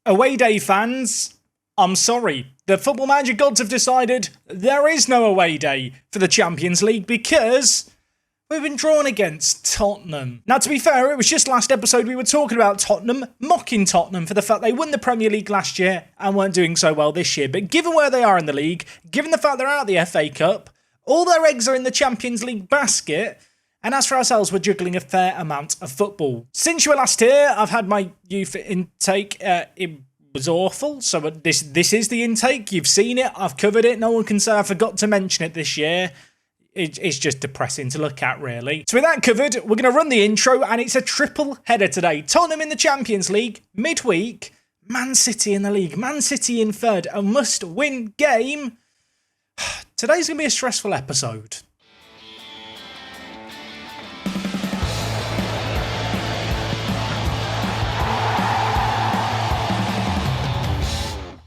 Away day fans, I'm sorry. The Football Manager gods have decided there is no away day for the Champions League because we've been drawn against Tottenham. Now, to be fair, it was just last episode we were talking about Tottenham, mocking Tottenham for the fact they won the Premier League last year and weren't doing so well this year. But given where they are in the league, given the fact they're out of the FA Cup, all their eggs are in the Champions League basket. And as for ourselves, we're juggling a fair amount of football. Since you were last here, I've had my youth intake. It was awful. So this is the intake. You've seen it. I've covered it. No one can say I forgot to mention it this year. It's just depressing to look at, really. So with that covered, we're going to run the intro, and it's a triple header today. Tottenham in the Champions League, midweek. Man City in the league. Man City in third. A must-win game. Today's going to be a stressful episode.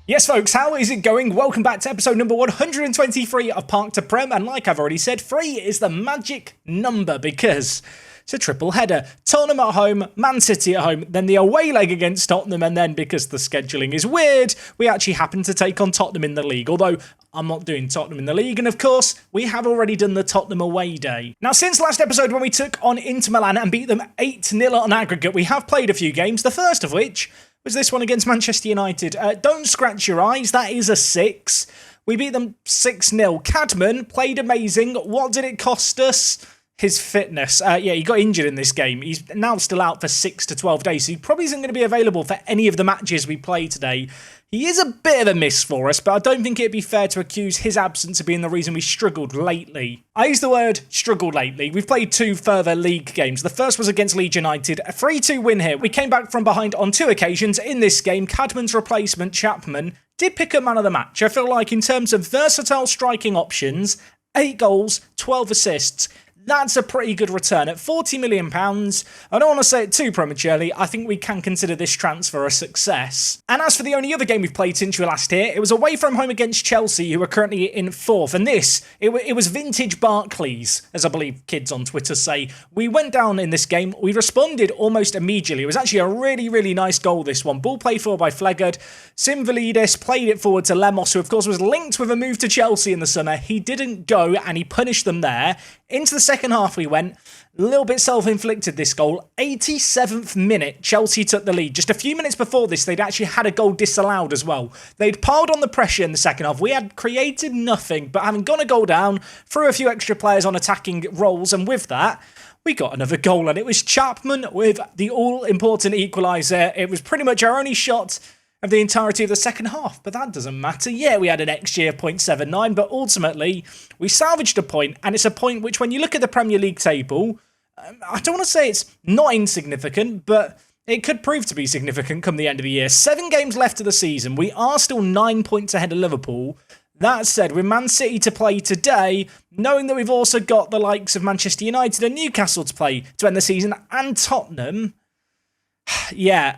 Yes, folks, how is it going? Welcome back to episode number 123 of Park to Prem. And like I've already said, 3 is the magic number because it's a triple header. Tottenham at home, Man City at home, then the away leg against Tottenham. And then because the scheduling is weird, we actually happen to take on Tottenham in the league. Although I'm not doing Tottenham in the league. And of course, we have already done the Tottenham away day. Now, since last episode when we took on Inter Milan and beat them 8-0 on aggregate, we have played a few games. The first of which was this one against Manchester United. Don't scratch your eyes, that is a 6. We beat them 6-0. Cadman played amazing. What did it cost us? His fitness. He got injured in this game. He's now still out for 6 to 12 days, so he probably isn't going to be available for any of the matches we play today. He is a bit of a miss for us, but I don't think it'd be fair to accuse his absence of being the reason we struggled lately. I use the word struggled lately. We've played 2 further league games. The first was against Leeds United, a 3-2 win here. We came back from behind on 2 occasions. In this game, Cadman's replacement, Chapman, did pick up man of the match. I feel like in terms of versatile striking options, 8 goals, 12 assists, that's a pretty good return. At £40 million, I don't want to say it too prematurely, I think we can consider this transfer a success. And as for the only other game we've played since you were last here, it was away from home against Chelsea, who are currently in 4th. And it was vintage Barclays, as I believe kids on Twitter say. We went down in this game, we responded almost immediately. It was actually a really, really nice goal, this one. Ball played forward by Flegard. Simvalidis played it forward to Lemos, who of course was linked with a move to Chelsea in the summer. He didn't go, and he punished them there. Into the second half we went, a little bit self-inflicted this goal. 87th minute, Chelsea took the lead. Just a few minutes before this, they'd actually had a goal disallowed as well. They'd piled on the pressure in the second half. We had created nothing, but having gone a goal down, threw a few extra players on attacking roles, and with that, we got another goal, and it was Chapman with the all-important equaliser. It was pretty much our only shot of the entirety of the second half, but that doesn't matter. Yeah, we had an XG of 0.79, but ultimately, we salvaged a point, and it's a point which, when you look at the Premier League table, I don't want to say it's not insignificant, but it could prove to be significant come the end of the year. 7 games left of the season. We are still 9 points ahead of Liverpool. That said, with Man City to play today, knowing that we've also got the likes of Manchester United and Newcastle to play to end the season, and Tottenham, yeah,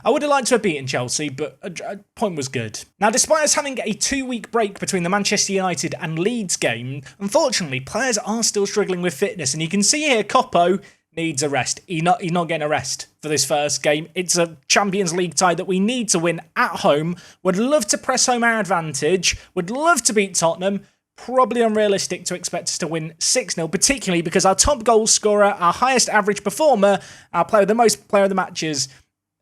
I would have liked to have beaten Chelsea, but a point was good. Now, despite us having a 2-week break between the Manchester United and Leeds game, unfortunately, players are still struggling with fitness. And you can see here, Coppo needs a rest. He's not getting a rest for this first game. It's a Champions League tie that we need to win at home. Would love to press home our advantage. Would love to beat Tottenham. Probably unrealistic to expect us to win 6-0, particularly because our top goal scorer, our highest average performer, our player with the most player of the matches,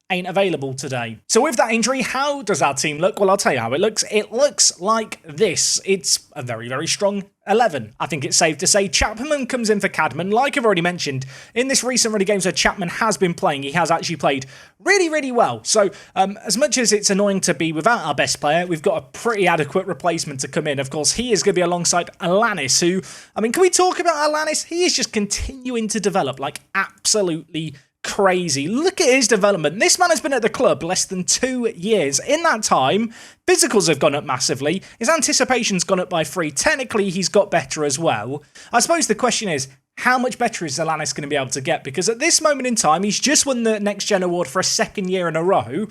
ain't available today. So with that injury, how does our team look? Well, I'll tell you how it looks. It looks like this. It's a very, very strong 11. I think it's safe to say Chapman comes in for Cadman. Like I've already mentioned, in this recent run of games where Chapman has been playing, he has actually played really, really well. So as much as it's annoying to be without our best player, we've got a pretty adequate replacement to come in. Of course, he is going to be alongside Alanis, who, I mean, can we talk about Alanis? He is just continuing to develop like absolutely crazy. Look at his development. This man has been at the club less than 2 years. In that time, physicals have gone up massively. His anticipation's gone up by 3. Technically, he's got better as well. I suppose the question is, how much better is Alanis going to be able to get? Because at this moment in time, he's just won the Next Gen Award for a 2nd year in a row.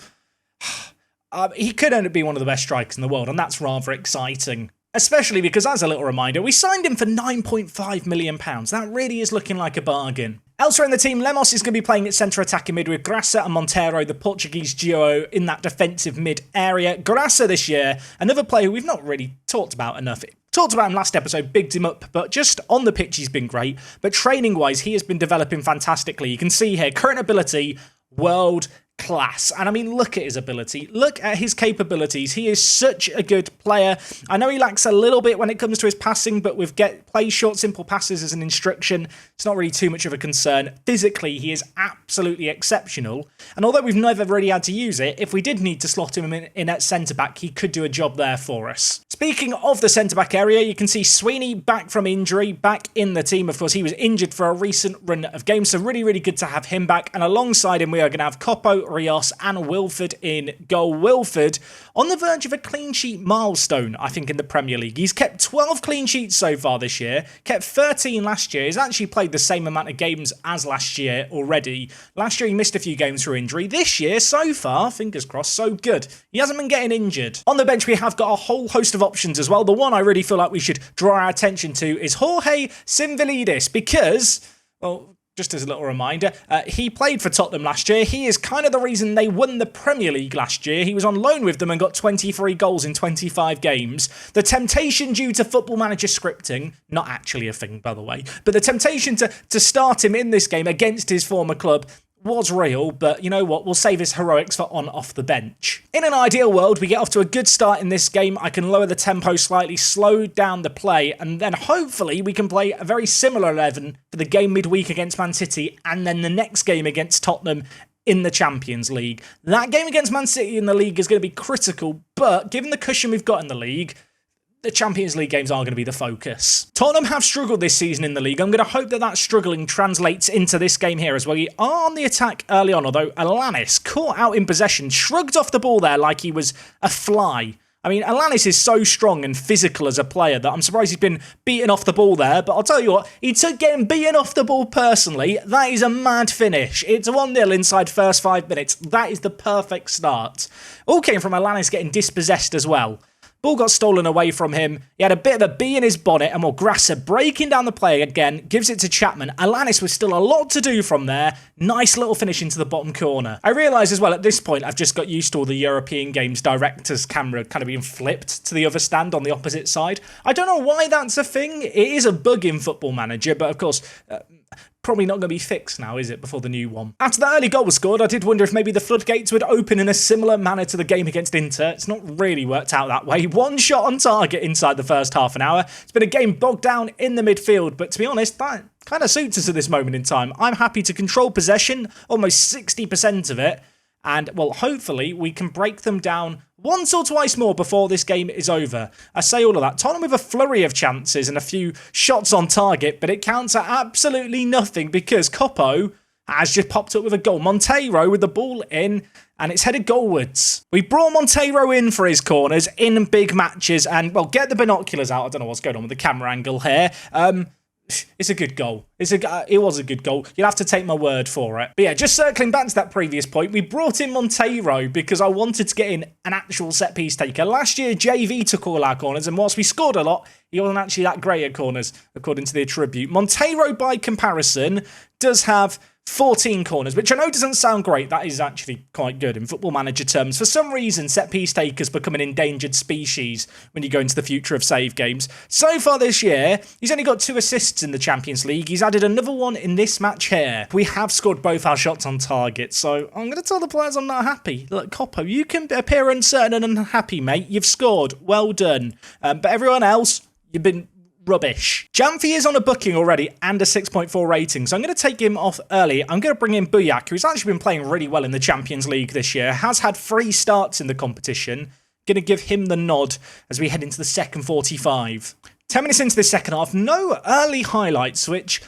He could end up being one of the best strikers in the world, and that's rather exciting. Especially because, as a little reminder, we signed him for £9.5 million. That really is looking like a bargain. Elsewhere in the team, Lemos is going to be playing at centre attacking mid with Graça and Monteiro, the Portuguese duo in that defensive mid area. Graça this year, another player we've not really talked about enough. Talked about him last episode, bigged him up, but just on the pitch he's been great. But training-wise, he has been developing fantastically. You can see here, current ability, world class. And I mean, look at his ability. Look at his capabilities. He is such a good player. I know he lacks a little bit when it comes to his passing, but with play short, simple passes as an instruction, it's not really too much of a concern. Physically, he is absolutely exceptional. And although we've never really had to use it, if we did need to slot him in at centre-back, he could do a job there for us. Speaking of the centre-back area, you can see Sweeney back from injury, back in the team. Of course, he was injured for a recent run of games, so really, really good to have him back. And alongside him, we are going to have Coppo, Rios and Wilford in goal. Wilford on the verge of a clean sheet milestone, I think, in the Premier League. He's kept 12 clean sheets so far this year, kept 13 last year. He's actually played the same amount of games as last year already. Last year he missed a few games through injury. This year, so far, fingers crossed, so good. He hasn't been getting injured. On the bench, we have got a whole host of options as well. The one I really feel like we should draw our attention to is Jorge Simvilidis because, well, just as a little reminder, he played for Tottenham last year. He is kind of the reason they won the Premier League last year. He was on loan with them and got 23 goals in 25 games. The temptation due to Football Manager scripting, not actually a thing, by the way, but the temptation to start him in this game against his former club was real, but you know what? We'll save his heroics for on off the bench. In an ideal world, we get off to a good start in this game. I can lower the tempo slightly, slow down the play, and then hopefully we can play a very similar 11 for the game midweek against Man City, and then the next game against Tottenham in the Champions League. That game against Man City in the league is going to be critical, but given the cushion we've got in the league, the Champions League games are going to be the focus. Tottenham have struggled this season in the league. I'm going to hope that struggling translates into this game here as well. We are on the attack early on, although Alanis, caught out in possession, shrugged off the ball there like he was a fly. I mean, Alanis is so strong and physical as a player that I'm surprised he's been beaten off the ball there. But I'll tell you what, he took getting beaten off the ball personally. That is a mad finish. It's 1-0 inside first 5 minutes. That is the perfect start. All came from Alanis getting dispossessed as well. Ball got stolen away from him. He had a bit of a bee in his bonnet, and Graça breaking down the play again, gives it to Chapman. Alanis was still a lot to do from there. Nice little finish into the bottom corner. I realise as well at this point I've just got used to all the European Games director's camera kind of being flipped to the other stand on the opposite side. I don't know why that's a thing. It is a bug in Football Manager, but of course, probably not going to be fixed now, is it, before the new one? After the early goal was scored, I did wonder if maybe the floodgates would open in a similar manner to the game against Inter. It's not really worked out that way. One shot on target inside the first half an hour. It's been a game bogged down in the midfield, but to be honest, that kind of suits us at this moment in time. I'm happy to control possession, almost 60% of it, and, well, hopefully we can break them down once or twice more before this game is over. I say all of that. Tottenham with a flurry of chances and a few shots on target, but it counts at absolutely nothing because Coppo has just popped up with a goal. Monteiro with the ball in, and it's headed goalwards. We brought Monteiro in for his corners in big matches, and, well, get the binoculars out. I don't know what's going on with the camera angle here. It's a good goal. It was a good goal. You'll have to take my word for it. But yeah, just circling back to that previous point, we brought in Monteiro because I wanted to get in an actual set-piece taker. Last year, JV took all our corners, and whilst we scored a lot, he wasn't actually that great at corners, according to the attribute. Monteiro, by comparison, does have 14 corners, which I know doesn't sound great. That is actually quite good in Football Manager terms. For some reason, set-piece takers become an endangered species when you go into the future of save games. So far this year, he's only got 2 assists in the Champions League. He's added another one in this match here. We have scored both our shots on target, so I'm going to tell the players I'm not happy. Look, Coppo, you can appear uncertain and unhappy, mate. You've scored. Well done. But everyone else, you've been rubbish. Janfi is on a booking already and a 6.4 rating, so I'm going to take him off early. I'm going to bring in Buyak, who's actually been playing really well in the Champions League this year, has had 3 starts in the competition. Going to give him the nod as we head into the second 45. 10 minutes into this second half, no early highlights, which,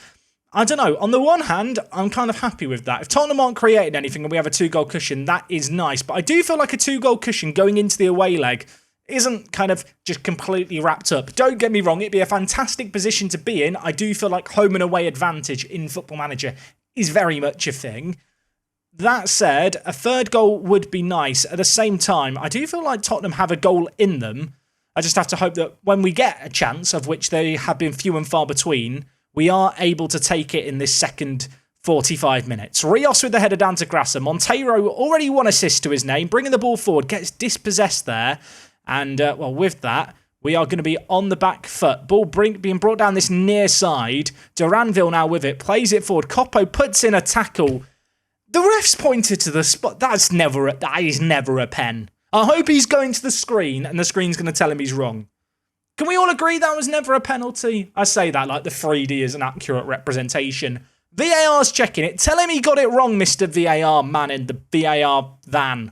I don't know. On the one hand, I'm kind of happy with that. If Tottenham aren't creating anything and we have a 2-goal cushion, that is nice. But I do feel like a 2-goal cushion going into the away leg isn't kind of just completely wrapped up. Don't get me wrong, it'd be a fantastic position to be in. I do feel like home and away advantage in Football Manager is very much a thing. That said, a 3rd goal would be nice. At the same time, I do feel like Tottenham have a goal in them. I just have to hope that when we get a chance, of which they have been few and far between, we are able to take it in this second 45 minutes. Rios with the header down to Grassa. Monteiro, already one assist to his name, bringing the ball forward, gets dispossessed there. And, well, with that, we are going to be on the back foot. Ball being brought down this near side. Duranville now with it, plays it forward. Coppo puts in a tackle. The ref's pointed to the spot. That is never a pen. I hope he's going to the screen and the screen's going to tell him he's wrong. Can we all agree that was never a penalty? I say that like the 3D is an accurate representation. VAR's checking it. Tell him he got it wrong, Mr. VAR man in the VAR van.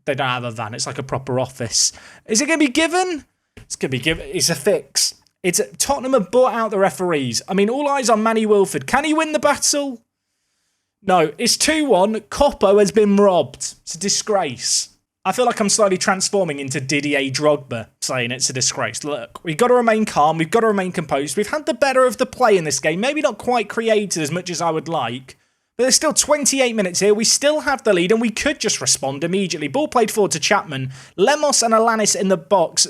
They don't have a van. It's like a proper office. Is it going to be given? It's going to be given. It's a fix. Tottenham have bought out the referees. I mean, all eyes on Manny Wilford. Can he win the battle? No, it's 2-1. Coppo has been robbed. It's a disgrace. I feel like I'm slowly transforming into Didier Drogba, saying it's a disgrace. Look, we've got to remain calm. We've got to remain composed. We've had the better of the play in this game. Maybe not quite created as much as I would like. But there's still 28 minutes here. We still have the lead and we could just respond immediately. Ball played forward to Chapman. Lemos and Alanis in the box.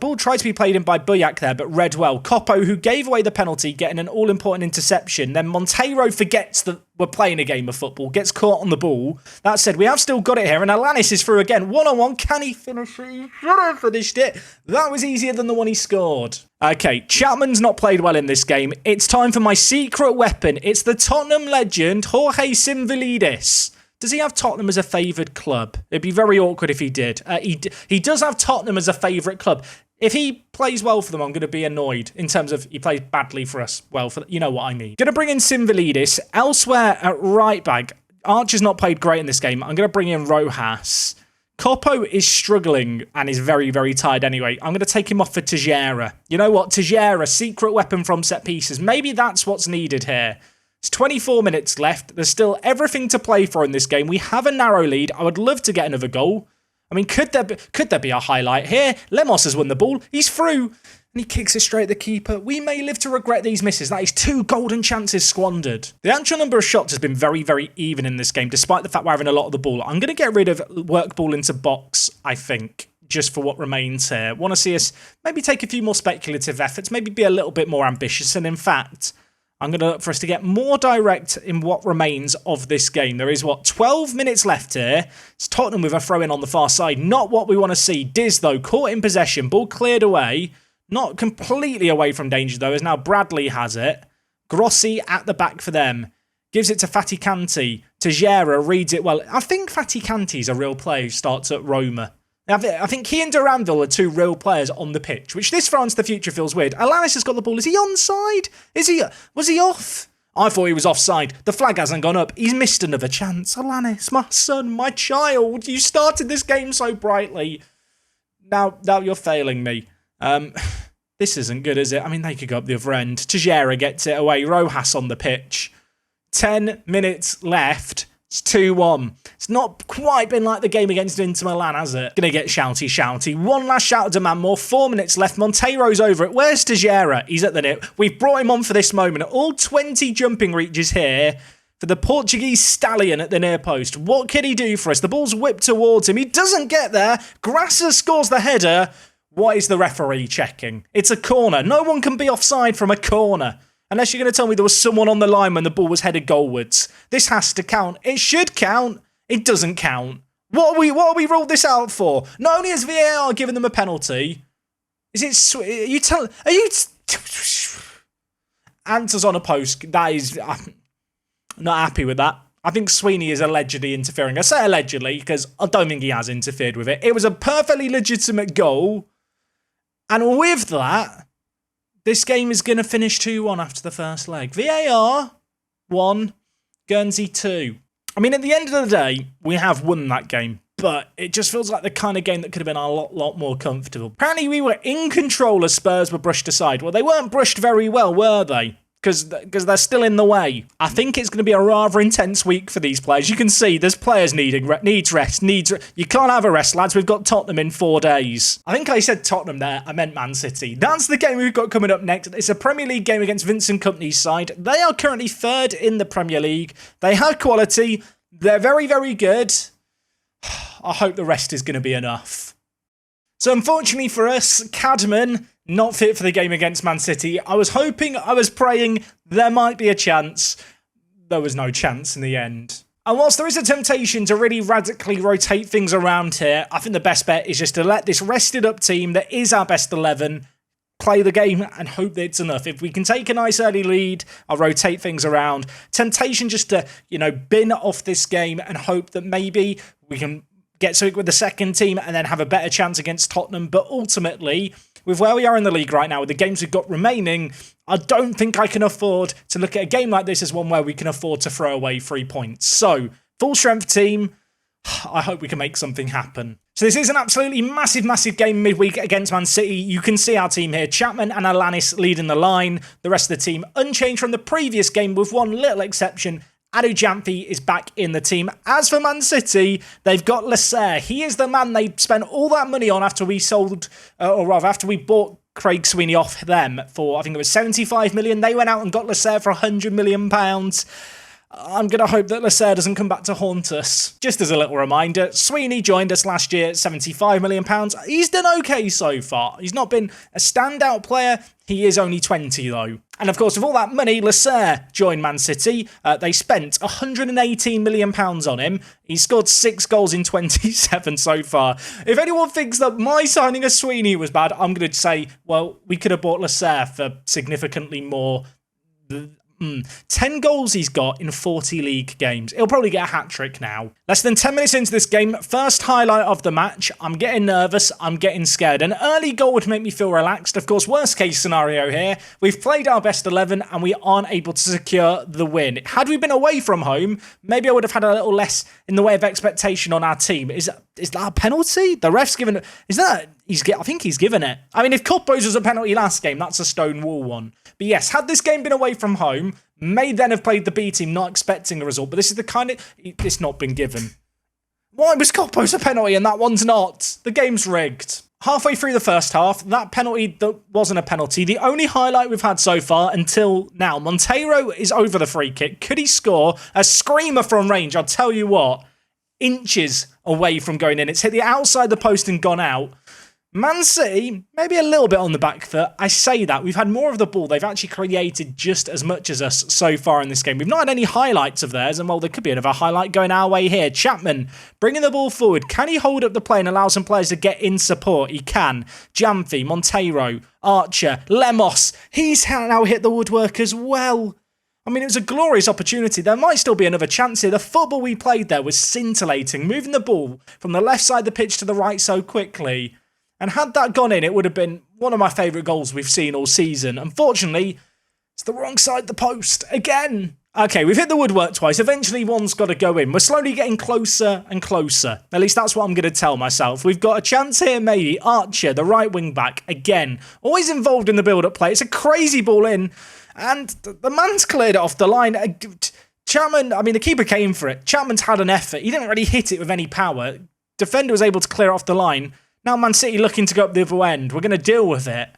Ball tried to be played in by Buyak there, but read well. Coppo, who gave away the penalty, getting an all-important interception. Then Monteiro forgets that we're playing a game of football, gets caught on the ball. That said, we have still got it here, and Alanis is through again. One-on-one, can he finish it? He should have finished it. That was easier than the one he scored. Okay, Chapman's not played well in this game. It's time for my secret weapon. It's the Tottenham legend, Jorge Simvilidis. Does he have Tottenham as a favoured club? It'd be very awkward if he did. He does have Tottenham as a favourite club. If he plays well for them, I'm going to be annoyed in terms of he plays badly for us. Well, you know what I mean. Going to bring in Simvilidis. Elsewhere at right back, Archer's not played great in this game. I'm going to bring in Rojas. Coppo is struggling and is very, very tired anyway. I'm going to take him off for Tejera. You know what? Tejera, secret weapon from set pieces. Maybe that's what's needed here. It's 24 minutes left. There's still everything to play for in this game. We have a narrow lead. I would love to get another goal. I mean, could there be a highlight here? Lemos has won the ball. He's through. And he kicks it straight at the keeper. We may live to regret these misses. That is 2 golden chances squandered. The actual number of shots has been very, very even in this game, despite the fact we're having a lot of the ball. I'm going to get rid of work ball into box, I think, just for what remains here. Want to see us maybe take a few more speculative efforts, maybe be a little bit more ambitious. And in fact, I'm going to look for us to get more direct in what remains of this game. There is, 12 minutes left here. It's Tottenham with a throw-in on the far side. Not what we want to see. Diz, though, caught in possession. Ball cleared away. Not completely away from danger, though, as now Bradley has it. Grossi at the back for them. Gives it to Faticanti. Tejera reads it well. I think Faticanti's a real player who starts at Roma. I think he and Duranville are 2 real players on the pitch, which this far into the future feels weird. Alanis has got the ball. Is he onside? Was he off? I thought he was offside. The flag hasn't gone up. He's missed another chance. Alanis, my son, my child. You started this game so brightly. Now you're failing me. This isn't good, is it? I mean, they could go up the other end. Tejera gets it away. Rojas on the pitch. 10 minutes left. It's 2-1. It's not quite been like the game against Inter Milan, has it? Gonna get shouty. One last shout to man more. 4 minutes left. Monteiro's over it. Where's Tejera? He's at the net. We've brought him on for this moment. All 20 jumping reaches here for the Portuguese stallion at the near post. What can he do for us? The ball's whipped towards him. He doesn't get there. Grassa scores the header. What is the referee checking? It's a corner. No one can be offside from a corner. Unless you're going to tell me there was someone on the line when the ball was headed goalwards. This has to count. It should count. It doesn't count. What are we ruled this out for? Not only has VAR given them a penalty, Answers on a post. That is, I'm not happy with that. I think Sweeney is allegedly interfering. I say allegedly because I don't think he has interfered with it. It was a perfectly legitimate goal. And with that, this game is going to finish 2-1 after the first leg. VAR 1, Guernsey 2. I mean, at the end of the day, we have won that game, but it just feels like the kind of game that could have been a lot more comfortable. Apparently, we were in control as Spurs were brushed aside. Well, they weren't brushed very well, were they? Because they're still in the way. I think it's going to be a rather intense week for these players. You can see there's players needs rest. You can't have a rest, lads. We've got Tottenham in 4 days. I think I said Tottenham there. I meant Man City. That's the game we've got coming up next. It's a Premier League game against Vincent Kompany's side. They are currently 3rd in the Premier League. They have quality. They're very, very good. I hope the rest is going to be enough. So unfortunately for us, Cadman, not fit for the game against Man City. I was hoping, I was praying there might be a chance. there was no chance in the end. And whilst there is a temptation to really radically rotate things around here, I think the best bet is just to let this rested up team that is our best 11 play the game and hope that it's enough. If we can take a nice early lead, I'll rotate things around. Temptation just to, bin off this game and hope that maybe we can get something with the second team and then have a better chance against Tottenham. But ultimately, with where we are in the league right now, with the games we've got remaining, I don't think I can afford to look at a game like this as one where we can afford to throw away 3 points. So, full strength team, I hope we can make something happen. So this is an absolutely massive, massive game midweek against Man City. You can see our team here. Chapman and Alanis leading the line. The rest of the team unchanged from the previous game with one little exception. Addons is back in the team. As for Man City, they've got Lasser. He is the man they spent all that money on after we after we bought Craig Sweeney off them for, I think it was 75 million. They went out and got Lasser for 100 million pounds. I'm going to hope that Lasser doesn't come back to haunt us. Just as a little reminder, Sweeney joined us last year at £75 million. He's done okay so far. He's not been a standout player. He is only 20 though. And of course, with all that money, Lasser joined Man City. They spent £118 million on him. He scored 6 goals in 27 so far. If anyone thinks that my signing of Sweeney was bad, I'm going to say, well, we could have bought Lasser for significantly more. 10 goals he's got in 40 league games. He'll probably get a hat-trick now. Less than 10 minutes into this game, first highlight of the match. I'm getting nervous, I'm getting scared. An early goal would make me feel relaxed. Of course, worst case scenario here, we've played our best 11 and we aren't able to secure the win. Had we been away from home, maybe I would have had a little less in the way of expectation on our team. Is that a penalty? The ref's given it. I think he's given it. I mean, if Coppo's was a penalty last game, that's a stone wall one. But yes, had this game been away from home, may then have played the B team, not expecting a result. But this is the kind of... It's not been given. Why was Coppo's a penalty and that one's not? The game's rigged. Halfway through the first half, that penalty that wasn't a penalty. The only highlight we've had so far until now. Monteiro is over the free kick. Could he score? A screamer from range, I'll tell you what. Inches away from going in. It's hit the outside the post and gone out. Man City, maybe a little bit on the back foot. I say that. We've had more of the ball. They've actually created just as much as us so far in this game. We've not had any highlights of theirs, and well, there could be another highlight going our way here. Chapman bringing the ball forward. Can he hold up the play and allow some players to get in support? He can. Jamfi, Monteiro, Archer, Lemos. He's now hit the woodwork as well. I mean, it was a glorious opportunity. There might still be another chance here. The football we played there was scintillating, moving the ball from the left side of the pitch to the right so quickly. And had that gone in, it would have been one of my favourite goals we've seen all season. Unfortunately, it's the wrong side of the post again. Okay, we've hit the woodwork twice. Eventually, one's got to go in. We're slowly getting closer and closer. At least that's what I'm going to tell myself. We've got a chance here, maybe. Archer, the right wing back, again. Always involved in the build-up play. It's a crazy ball in. And the man's cleared it off the line. Chapman, I mean, the keeper came for it. Chapman's had an effort. He didn't really hit it with any power. Defender was able to clear it off the line. Now Man City looking to go up the other end. We're going to deal with it.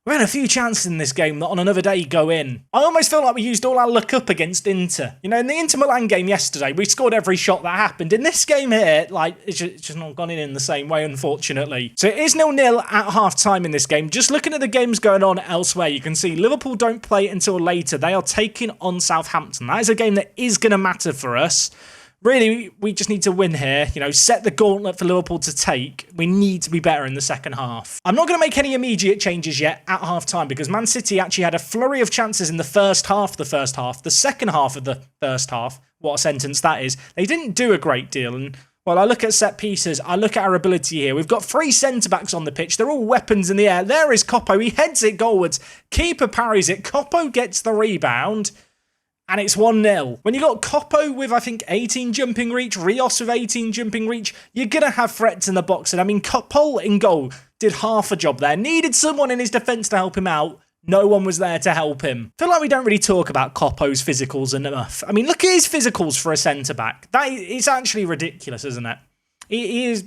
We had a few chances in this game that on another day go in. I almost feel like we used all our luck up against Inter. You know, in the Inter Milan game yesterday, we scored every shot that happened. In this game here, it's just not gone in the same way, unfortunately. So it is 0-0 at half-time in this game. Just looking at the games going on elsewhere, you can see Liverpool don't play until later. They are taking on Southampton. That is a game that is going to matter for us. Really, we just need to win here, set the gauntlet for Liverpool to take. We need to be better in the second half. I'm not going to make any immediate changes yet at half-time because Man City actually had a flurry of chances in the first half of the first half. The second half of the first half, what a sentence that is, they didn't do a great deal. And, well, I look at set pieces, I look at our ability here. We've got 3 centre-backs on the pitch. They're all weapons in the air. There is Coppo. He heads it goalwards. Keeper parries it. Coppo gets the rebound. And it's 1-0. When you got Coppo with, I think, 18 jumping reach, Rios with 18 jumping reach, you're going to have threats in the box. And I mean, Coppo in goal did half a job there. Needed someone in his defence to help him out. No one was there to help him. I feel like we don't really talk about Coppo's physicals enough. I mean, look at his physicals for a centre-back. It's actually ridiculous, isn't it? He is,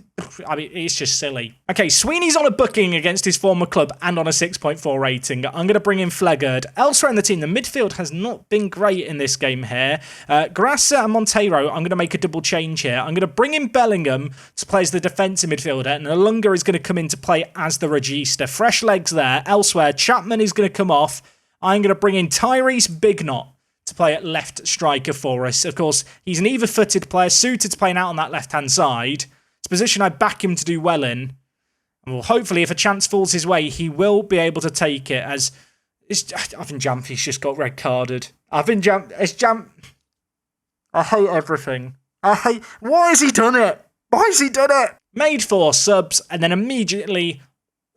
I mean, it's just silly. Okay, Sweeney's on a booking against his former club and on a 6.4 rating. I'm going to bring in Flegard. Elsewhere in the team, the midfield has not been great in this game here. Grassa and Monteiro, I'm going to make a double change here. I'm going to bring in Bellingham to play as the defensive midfielder, and Alunga is going to come in to play as the regista. Fresh legs there. Elsewhere, Chapman is going to come off. I'm going to bring in Tyrese Bignot to play at left striker for us. Of course, he's an either-footed player suited to playing out on that left-hand side. It's a position I back him to do well in. And well, hopefully, if a chance falls his way, he will be able to take it. As I think Jamfi's just got red-carded. I hate everything. Why has he done it? Why has he done it? Made 4 subs, and then immediately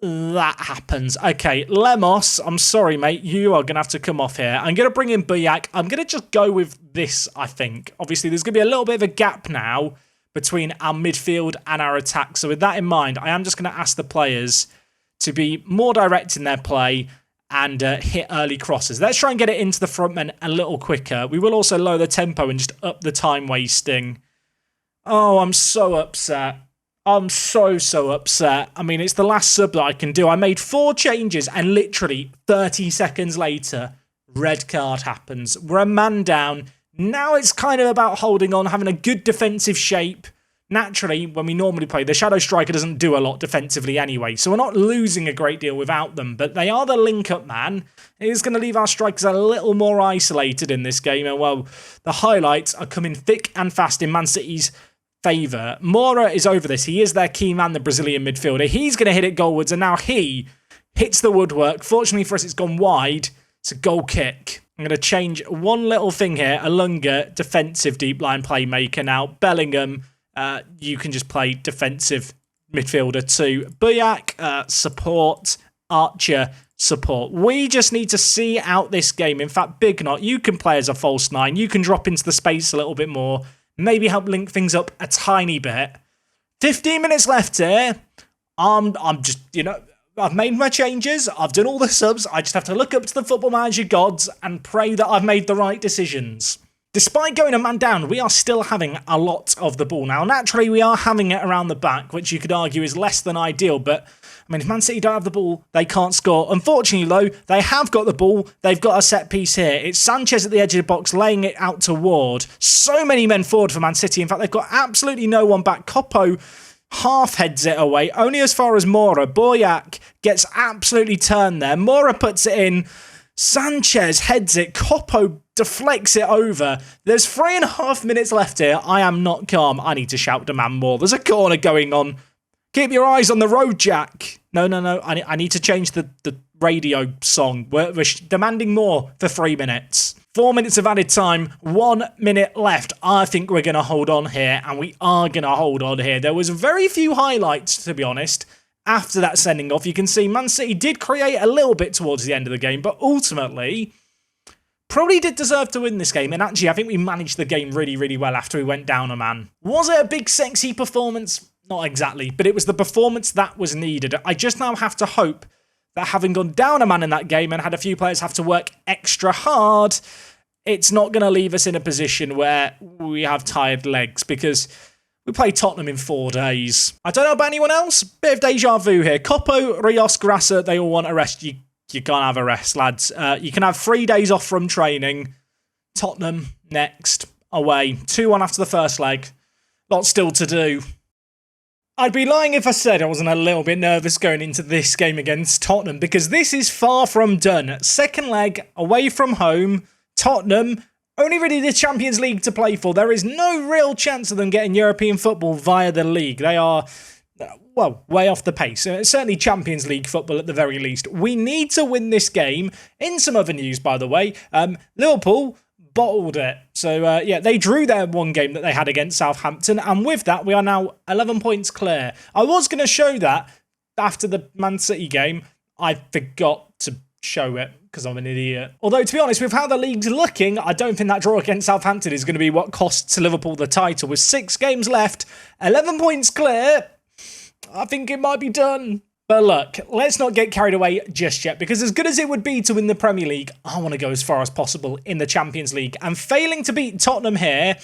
that happens. Okay, Lemos, I'm sorry, mate. You are going to have to come off here. I'm going to bring in Buyak. I'm going to just go with this, I think. Obviously, there's going to be a little bit of a gap now between our midfield and our attack. So with that in mind, I am just going to ask the players to be more direct in their play and hit early crosses. Let's try and get it into the front men a little quicker. We will also lower the tempo and just up the time wasting. Oh, I'm so upset. I'm so upset. I mean, it's the last sub that I can do. I made 4 changes and literally 30 seconds later, red card happens. We're a man down. Now it's kind of about holding on, having a good defensive shape. Naturally, when we normally play, the Shadow Striker doesn't do a lot defensively anyway, so we're not losing a great deal without them, but they are the link-up man. It is going to leave our strikers a little more isolated in this game, and well, the highlights are coming thick and fast in Man City's favour. Moura is over this. He is their key man, the Brazilian midfielder. He's going to hit it goalwards, and now he hits the woodwork. Fortunately for us, it's gone wide. It's a goal kick. I'm going to change one little thing here. Alunga, defensive deep line playmaker now. Bellingham, you can just play defensive midfielder too. Buyak, support. Archer, support. We just need to see out this game. In fact, Big Knot, you can play as a false 9. You can drop into the space a little bit more. Maybe help link things up a tiny bit. 15 minutes left here. I'm just, I've made my changes. I've done all the subs. I just have to look up to the Football Manager gods and pray that I've made the right decisions. Despite going a man down, we are still having a lot of the ball. Now, naturally, we are having it around the back, which you could argue is less than ideal, but I mean, if Man City don't have the ball, they can't score. Unfortunately, though, they have got the ball. They've got a set piece here. It's Sanchez at the edge of the box, laying it out to Ward. So many men forward for Man City. In fact, they've got absolutely no one back. Koppo half heads it away, only as far as Moura. Boyak gets absolutely turned there. Moura puts it in. Sanchez heads it. Koppo deflects it over. There's 3.5 minutes left here. I am not calm. I need to shout demand more. There's a corner going on. Keep your eyes on the road, Jack. No. I need to change the radio song. We're demanding more for 3 minutes. 4 minutes of added time. 1 minute left. I think we're going to hold on here, and we are going to hold on here. There was very few highlights, to be honest, after that sending off. You can see Man City did create a little bit towards the end of the game, but ultimately probably did deserve to win this game. And actually, I think we managed the game really, really well after we went down a man. Was it a big, sexy performance? Not exactly, but it was the performance that was needed. I just now have to hope that having gone down a man in that game and had a few players have to work extra hard, it's not going to leave us in a position where we have tired legs, because we play Tottenham in 4 days. I don't know about anyone else. Bit of deja vu here. Koppo, Rios, Grassa, they all want a rest. You can't have a rest, lads. You can have 3 days off from training. Tottenham next, away. 2-1 after the first leg. Lots still to do. I'd be lying if I said I wasn't a little bit nervous going into this game against Tottenham, because this is far from done. Second leg, away from home, Tottenham, only really the Champions League to play for. There is no real chance of them getting European football via the league. They are, well, way off the pace. Certainly Champions League football at the very least. We need to win this game. In some other news, by the way, Liverpool bottled it. So, yeah, they drew their one game that they had against Southampton, and with that, we are now 11 points clear. I was going to show that after the Man City game. I forgot to show it because I'm an idiot. Although, to be honest, with how the league's looking, I don't think that draw against Southampton is going to be what costs Liverpool the title. With 6 games left, 11 points clear, I think it might be done. But look, let's not get carried away just yet, because as good as it would be to win the Premier League, I want to go as far as possible in the Champions League. And failing to beat Tottenham here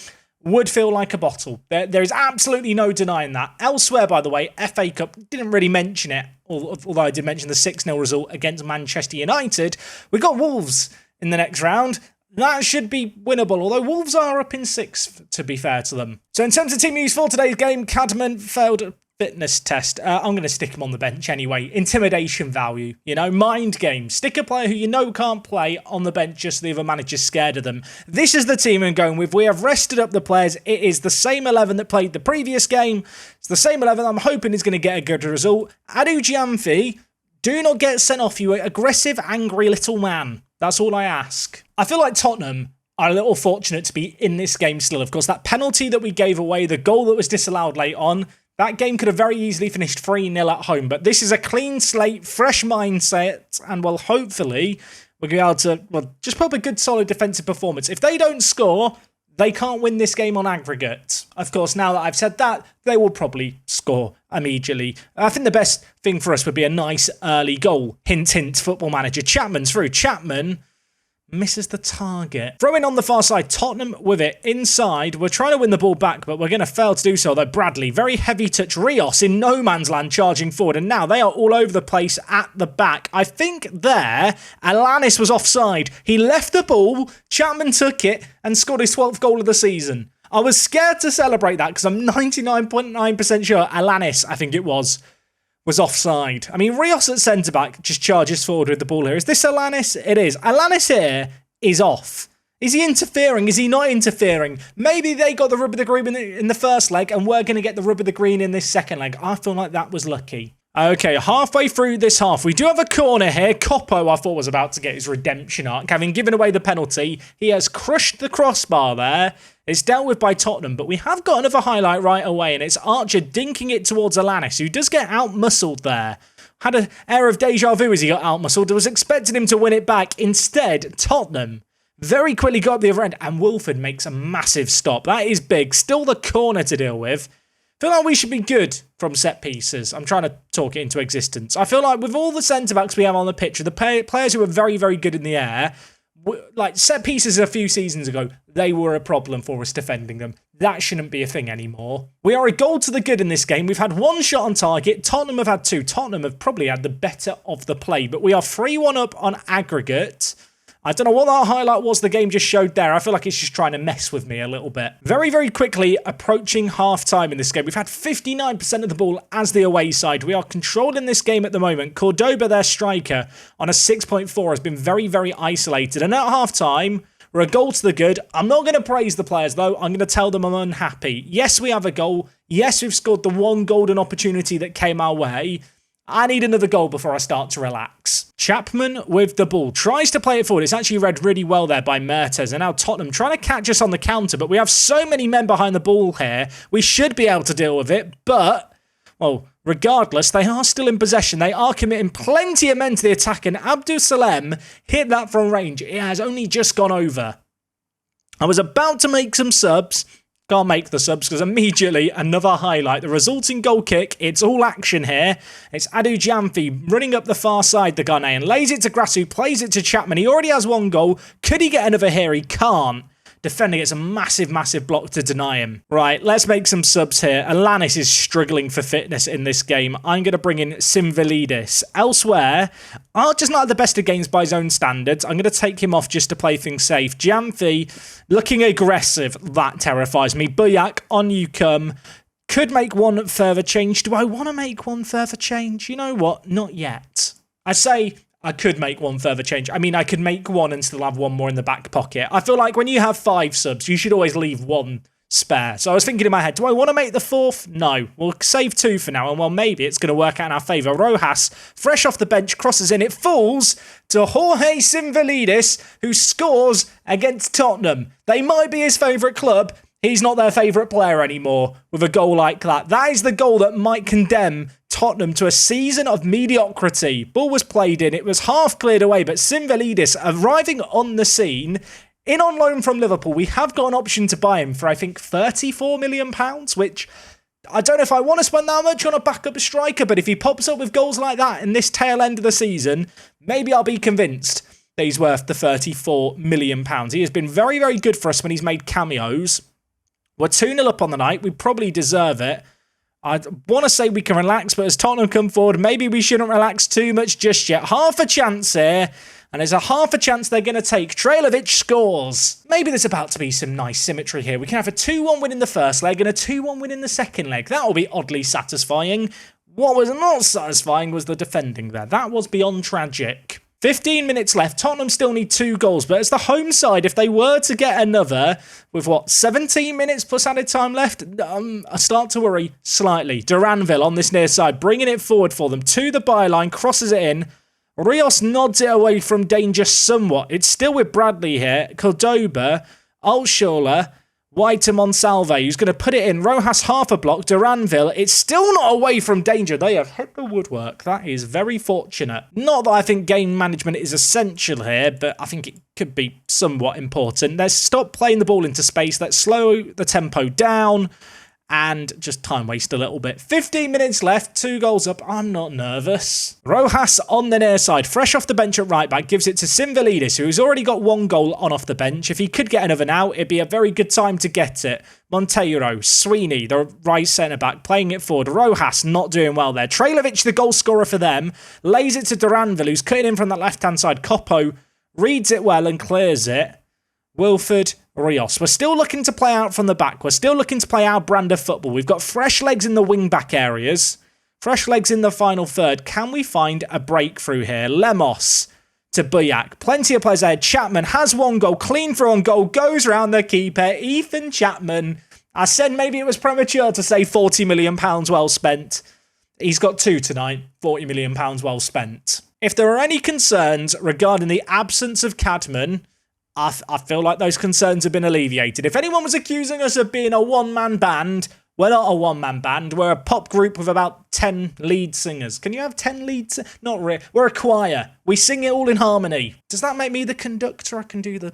would feel like a bottle. There is absolutely no denying that. Elsewhere, by the way, FA Cup, didn't really mention it, although I did mention the 6-0 result against Manchester United. We got Wolves in the next round. That should be winnable, although Wolves are up in 6th, to be fair to them. So in terms of team news for today's game, Cadman failed fitness test. I'm going to stick him on the bench anyway. Intimidation value, mind games. Stick a player who you know can't play on the bench just so the other manager's scared of them. This is the team I'm going with. We have rested up the players. It is the same 11 that played the previous game. It's the same 11 I'm hoping is going to get a good result. Addons, do not get sent off, you aggressive, angry little man. That's all I ask. I feel like Tottenham are a little fortunate to be in this game still. Of course, that penalty that we gave away, the goal that was disallowed late on, that game could have very easily finished 3-0 at home, but this is a clean slate, fresh mindset, and well, hopefully, we're going to be able to, just put up a good, solid defensive performance. If they don't score, they can't win this game on aggregate. Of course, now that I've said that, they will probably score immediately. I think the best thing for us would be a nice early goal. Hint, hint, Football Manager. Chapman's through. Chapman misses the target. Throwing on the far side, Tottenham with it inside. We're trying to win the ball back, but we're going to fail to do so, though. Bradley, very heavy touch. Rios in no man's land charging forward, and now they are all over the place at the back. I think there, Alanis was offside. He left the ball, Chapman took it, and scored his 12th goal of the season. I was scared to celebrate that because I'm 99.9% sure Alanis, I think it was offside. I mean, Rios at centre-back just charges forward with the ball here. Is this Alanis? It is. Alanis here is off. Is he interfering? Is he not interfering? Maybe they got the rub of the green in the first leg and we're going to get the rub of the green in this second leg. I feel like that was lucky. Okay, halfway through this half, we do have a corner here. Coppo, I thought, was about to get his redemption arc. Having given away the penalty, he has crushed the crossbar there. It's dealt with by Tottenham, but we have got another highlight right away, and it's Archer dinking it towards Alanis, who does get out-muscled there. Had an air of deja vu as he got out-muscled. I was expecting him to win it back. Instead, Tottenham very quickly got up the other end, and Wolford makes a massive stop. That is big. Still the corner to deal with. Feel like we should be good from set pieces. I'm trying to talk it into existence. I feel like with all the centre-backs we have on the pitch, the players who are very, very good in the air, like set pieces a few seasons ago, they were a problem for us defending them. That shouldn't be a thing anymore. We are a goal to the good in this game. We've had one shot on target. Tottenham have had two. Tottenham have probably had the better of the play, but we are 3-1 up on aggregate. I don't know what that highlight was the game just showed there. I feel like it's just trying to mess with me a little bit. Very, very quickly approaching half-time in this game. We've had 59% of the ball as the away side. We are controlling this game at the moment. Cordoba, their striker, on a 6.4 has been very, very isolated. And at half-time, we're a goal to the good. I'm not going to praise the players, though. I'm going to tell them I'm unhappy. Yes, we have a goal. Yes, we've scored the one golden opportunity that came our way. I need another goal before I start to relax. Chapman with the ball. Tries to play it forward. It's actually read really well there by Mertes. And now Tottenham trying to catch us on the counter. But we have so many men behind the ball here. We should be able to deal with it. But, well, regardless, they are still in possession. They are committing plenty of men to the attack. And Abdul Salem hit that from range. It has only just gone over. I was about to make some subs. Can't make the subs because immediately another highlight. The resulting goal kick, it's all action here. It's Adu Jamfi running up the far side, the Ghanaian. Lays it to Grasu, plays it to Chapman. He already has one goal. Could he get another here? He can't. Defending, it's a massive, massive block to deny him. Right, let's make some subs here. Alanis is struggling for fitness in this game. I'm going to bring in Simvilidis. Elsewhere, Archer's not the best of games by his own standards. I'm going to take him off just to play things safe. Jamfi, looking aggressive. That terrifies me. Buyak, on you come. Could make one further change. Do I want to make one further change? You know what? Not yet. I say I could make one further change. I mean, I could make one and still have one more in the back pocket. I feel like when you have 5 subs, you should always leave one spare. So I was thinking in my head, do I want to make the 4th? No. We'll save 2 for now, and well, maybe it's going to work out in our favour. Rojas, fresh off the bench, crosses in. It falls to Jorge Simvilidis, who scores against Tottenham. They might be his favourite club. He's not their favourite player anymore with a goal like that. That is the goal that might condemn Tottenham to a season of mediocrity. Ball was played in. It was half cleared away, but Simvilidis arriving on the scene in on loan from Liverpool. We have got an option to buy him for, I think, £34 million, which I don't know if I want to spend that much on a backup striker, but if he pops up with goals like that in this tail end of the season, maybe I'll be convinced that he's worth the £34 million. He has been very, very good for us when he's made cameos. We're 2-0 up on the night. We probably deserve it. I want to say we can relax, but as Tottenham come forward, maybe we shouldn't relax too much just yet. Half a chance here, And there's a half a chance they're going to take. Trailovic scores. Maybe there's about to be some nice symmetry here. We can have a 2-1 win in the first leg and a 2-1 win in the second leg. That will be oddly satisfying. What was not satisfying was the defending there. That was beyond tragic. 15 minutes left. Tottenham still need 2 goals, but as the home side, if they were to get another, with 17 minutes plus added time left, I start to worry slightly. Duranville on this near side, bringing it forward for them to the byline, crosses it in. Rios nods it away from danger somewhat. It's still with Bradley here. Cordoba, Altschuler, wide to Monsalve, who's going to put it in. Rojas half a block. Duranville, it's still not away from danger. They have hit the woodwork. That is very fortunate. Not that I think game management is essential here, but I think it could be somewhat important. Let's stop playing the ball into space. Let's slow the tempo down and just time waste a little bit. 15 minutes left, 2 goals up. I'm not nervous. Rojas on the near side, fresh off the bench at right back, gives it to Simvalidis, who's already got 1 goal on off the bench. If he could get another now, it'd be a very good time to get it. Monteiro, Sweeney, the right centre-back, playing it forward. Rojas not doing well there. Trailovic, the goal scorer for them, lays it to Duranville, who's cutting in from that left-hand side. Coppo reads it well and clears it. Wilford, Rios. We're still looking to play out from the back. We're still looking to play our brand of football. We've got fresh legs in the wing-back areas. Fresh legs in the final third. Can we find a breakthrough here? Lemos to Buyak. Plenty of players there. Chapman has 1 goal. Clean through on goal. Goes round the keeper. Ethan Chapman. I said maybe it was premature to say £40 million well spent. He's got 2 tonight. £40 million well spent. If there are any concerns regarding the absence of Cadman, I feel like those concerns have been alleviated. If anyone was accusing us of being a one-man band, we're not a one-man band. We're a pop group with about 10 lead singers. Can you have 10 lead singers? Not really. We're a choir. We sing it all in harmony. Does that make me the conductor? I can do the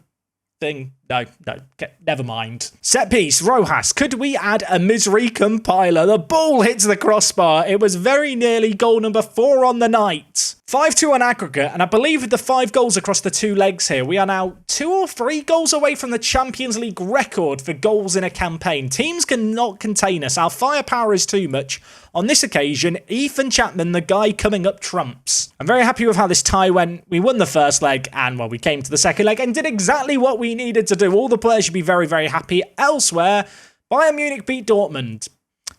thing. No, okay, never mind. Set piece, Rojas. Could we add a misery compiler? The ball hits the crossbar. It was very nearly goal number 4 on the night. 5-2 on aggregate, and I believe with the 5 goals across the 2 legs here, we are now 2 or 3 goals away from the Champions League record for goals in a campaign. Teams cannot contain us. Our firepower is too much. On this occasion, Ethan Chapman, the guy coming up, trumps. I'm very happy with how this tie went. We won the first leg, and well, we came to the second leg and did exactly what we needed to do. All the players should be very, very happy. Elsewhere, Bayern Munich beat Dortmund.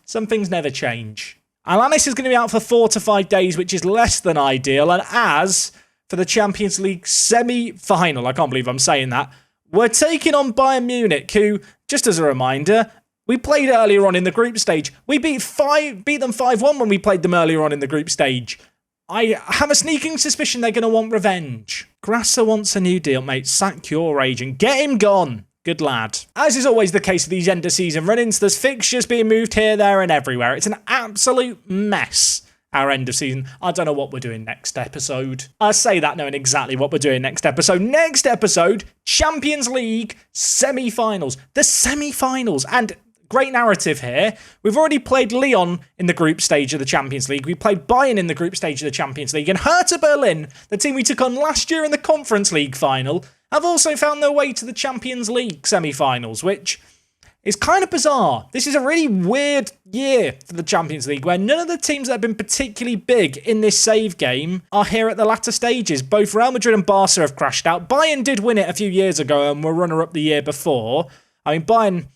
Some things never change. Alanis is going to be out for 4 to 5 days, which is less than ideal. And as for the Champions League semi-final, I can't believe I'm saying that, we're taking on Bayern Munich, who, just as a reminder, we played earlier on in the group stage. We beat them 5-1 when we played them earlier on in the group stage. I have a sneaking suspicion they're going to want revenge. Grasser wants a new deal, mate. Sack your agent. Get him gone. Good lad. As is always the case with these end of season run-ins, there's fixtures being moved here, there and everywhere. It's an absolute mess, our end of season. I don't know what we're doing next episode. I say that knowing exactly what we're doing next episode. Next episode, Champions League semi-finals. The semi-finals. And great narrative here. We've already played Lyon in the group stage of the Champions League. We played Bayern in the group stage of the Champions League. And Hertha Berlin, the team we took on last year in the Conference League final, have also found their way to the Champions League semi-finals, which is kind of bizarre. This is a really weird year for the Champions League, where none of the teams that have been particularly big in this save game are here at the latter stages. Both Real Madrid and Barca have crashed out. Bayern did win it a few years ago and were runner-up the year before. I mean, Bayern,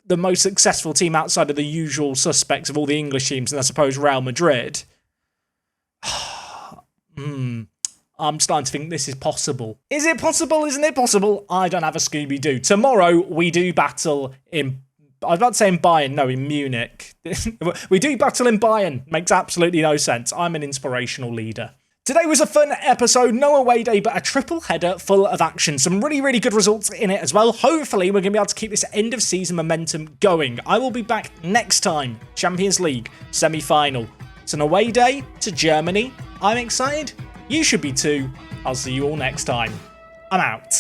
the most successful team outside of the usual suspects of all the English teams, and I suppose Real Madrid. I'm starting to think this is possible. Is it possible? Isn't it possible? I don't have a Scooby-Doo. Tomorrow, we do battle in... I was about to say in Bayern. No, in Munich. We do battle in Bayern. Makes absolutely no sense. I'm an inspirational leader. Today was a fun episode. No away day, but a triple header full of action. Some really, really good results in it as well. Hopefully, we're going to be able to keep this end of season momentum going. I will be back next time. Champions League semi-final. It's an away day to Germany. I'm excited. You should be too. I'll see you all next time. I'm out.